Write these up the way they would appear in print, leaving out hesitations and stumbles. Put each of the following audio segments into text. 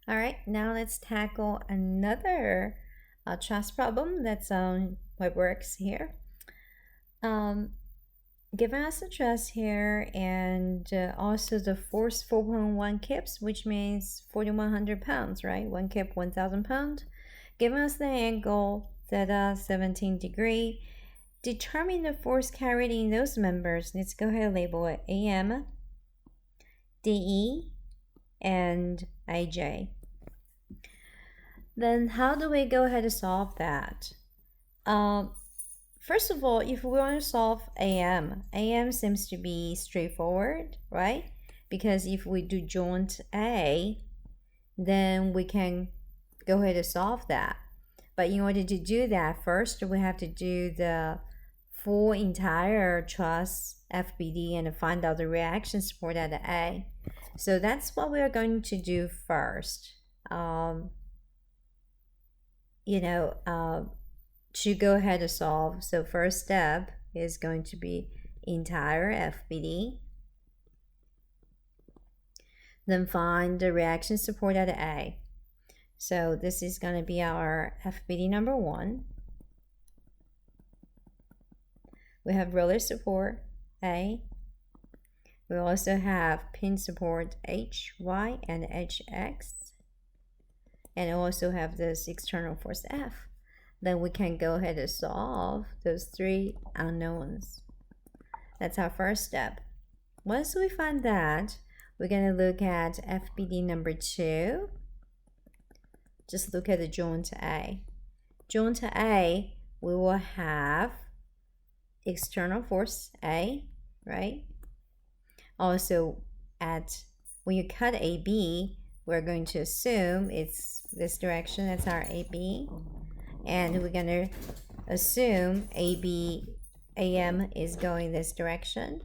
All right, now let's tackle another truss problem that's on what works here. Um, Given us a truss here and also the force 4.1 kips, which means 4,100 pounds, right? One kip, 1,000 pounds. Given us the angle theta 17 degree, determine the force carried in those members. Let's go ahead and label it AM, DE, and IJ. Then how do we go ahead and solve that? First of all, if we want to solve AM seems to be straightforward, right? Because if we do joint A, then we can go ahead and solve that. But in order to do that, first we have to do the full entire truss FBD and find out the reaction support at the A. So that's what we are going to do first. To go ahead and solve. So first step is going to be entire FBD. Then find the reaction support at A. So this is going to be our FBD number 1. We have roller support A. We also have pin support H, Y, and HX. And also have this external force F. Then we can go ahead and solve those 3 unknowns. That's our first step. Once we find that, we're going to look at FBD number 2. Just look at the joint A. Joint A, we will have external force A, right? Also, when you cut AB, we're going to assume it's this direction. That's our AB. And we're going to assume AM is going this direction.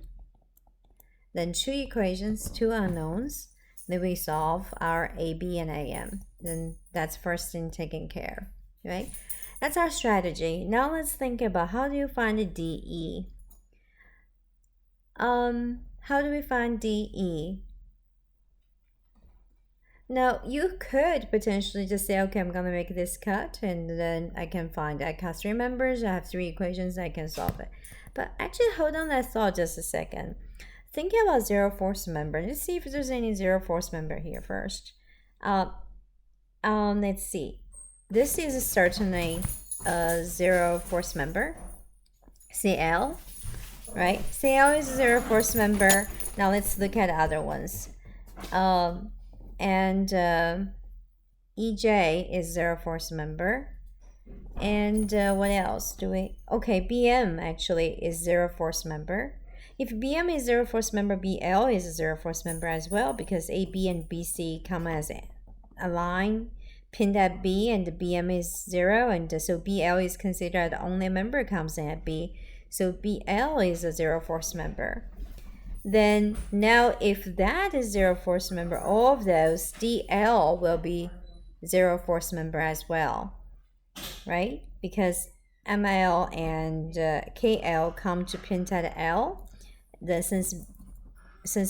Then 2 equations, 2 unknowns. Then we solve our AB and AM. Then that's first thing taken care of, right? That's our strategy. Now let's think about how do you find the DE? How do we find DE? Now, you could potentially just say, okay, I'm going to make this cut, and then I can find I cut 3 members, I have 3 equations, I can solve it. But actually, hold on that thought just a second. Thinking about zero force member, let's see if there's any zero force member here first. Let's see. This is certainly a zero force member, CL, right? CL is a zero force member. Now let's look at other ones. EJ is zero force member. And what else do we? Okay, BM actually is zero force member. If BM is zero force member, BL is a zero force member as well, because AB and BC come as a line pinned at B, and the BM is 0, and so BL is considered the only member comes in at B. So BL is a zero force member. Then now if that is zero force member, all of those, DL will be zero force member as well, right? Because ML and KL come to pin at L. Then since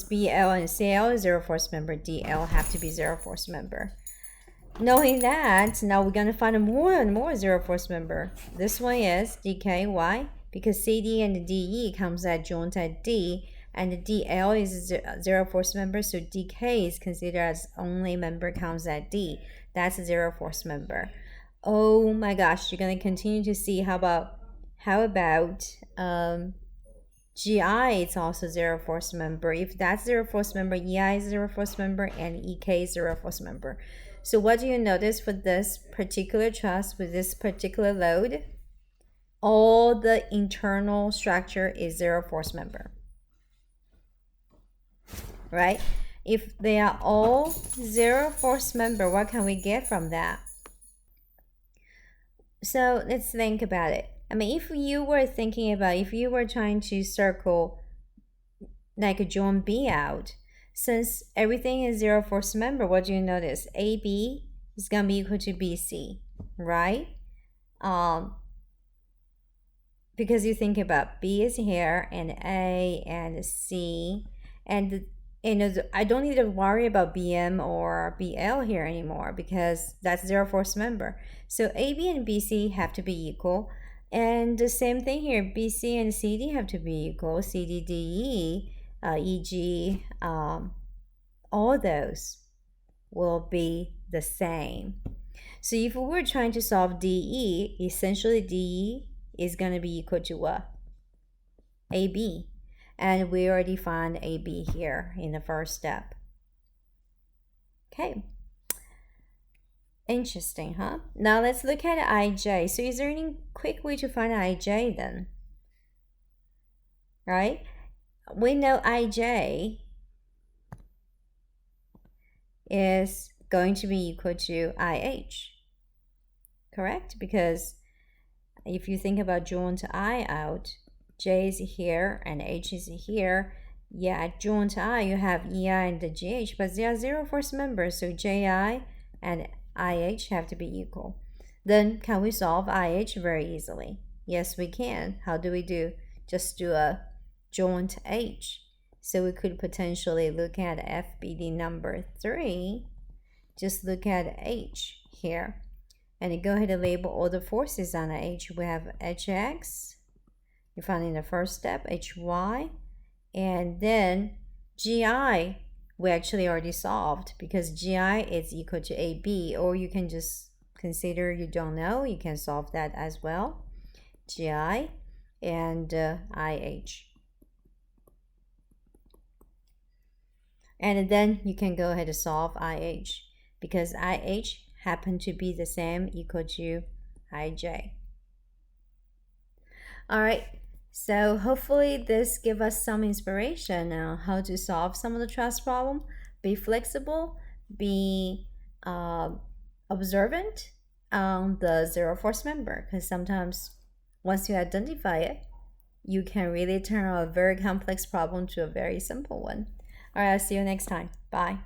BL and CL is zero force member, DL have to be zero force member. Knowing that, now we're going to find more and more zero force member. This one is DK. Why? Because CD and DE comes at joint at D, and the DL is a zero force member, so DK is considered as only member comes at D. That's a zero force member. Oh my gosh, you're going to continue to see how about GI is also zero force member. If that's zero force member, EI is zero force member, and EK is zero force member. So what do you notice for this particular truss with this particular load? All the internal structure is zero force member, right? If they are all zero force member, what can we get from that? So let's think about it. I mean, if you were trying to circle like a joint B out, since everything is zero force member, what do you notice? AB is going to be equal to BC, right? Because you think about B is here, and A and C, and And I don't need to worry about BM or BL here anymore because that's zero force member. So AB and BC have to be equal. And the same thing here, BC and CD have to be equal. CD, DE, EG, all those will be the same. So if we were trying to solve DE, essentially DE is going to be equal to what? AB. And we already found AB here in the first step. Okay. Interesting, huh? Now let's look at IJ. So is there any quick way to find IJ then? Right? We know IJ is going to be equal to IH. Correct? Because if you think about joint I out, J is here and H is here. Yeah, at joint I you have EI and the GH, but they are zero force members, so JI and IH have to be equal. Then can we solve IH very easily? Yes, we can. How do we do? Just do a joint H. So we could potentially look at FBD number 3. Just look at H here. And go ahead and label all the forces on H. We have HX, you found in the first step, HY, and then GI, we actually already solved because GI is equal to AB, or you can just consider you don't know, you can solve that as well. GI and IH. And then you can go ahead and solve IH because IH happen to be the same, equal to IJ. All right, so hopefully this give us some inspiration on how to solve some of the truss problem. Be flexible, be observant on the zero force member, because sometimes once you identify it, you can really turn a very complex problem to a very simple one. All right, I'll see you next time. Bye.